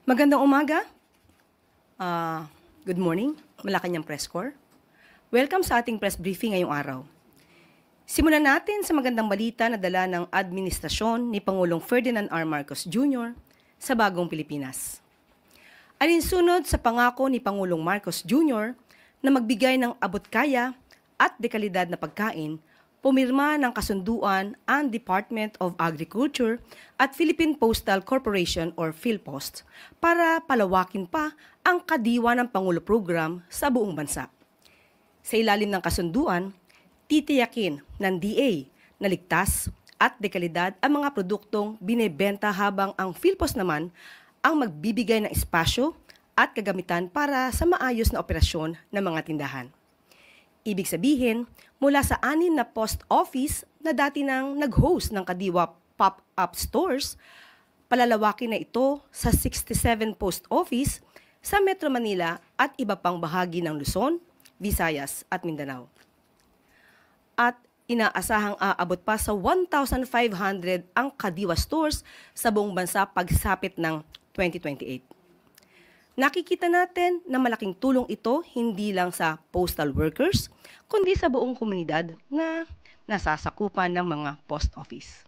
Magandang umaga. Good morning, Malacanang Press Corps. Welcome sa ating press briefing ngayong araw. Simulan natin sa magandang balita na dala ng administrasyon ni Pangulong Ferdinand R. Marcos Jr. sa bagong Pilipinas. Alinsunod sa pangako ni Pangulong Marcos Jr. na magbigay ng abot-kaya at dekalidad na pagkain, pumirma ng kasunduan ang Department of Agriculture at Philippine Postal Corporation or PhilPost para palawakin pa ang Kadiwa ng Pangulo program sa buong bansa. Sa ilalim ng kasunduan, titiyakin ng DA na ligtas at dekalidad ang mga produktong binebenta habang ang PhilPost naman ang magbibigay ng espasyo at kagamitan para sa maayos na operasyon ng mga tindahan. Ibig sabihin, mula sa 6 na post office na dati nang nag-host ng Kadiwa pop-up stores, palalawakin na ito sa 67 post office sa Metro Manila at iba pang bahagi ng Luzon, Visayas at Mindanao. At inaasahang aabot pa sa 1,500 ang Kadiwa stores sa buong bansa pagsapit ng 2028. Nakikita natin na malaking tulong ito hindi lang sa postal workers, kundi sa buong komunidad na nasasakupan ng mga post office.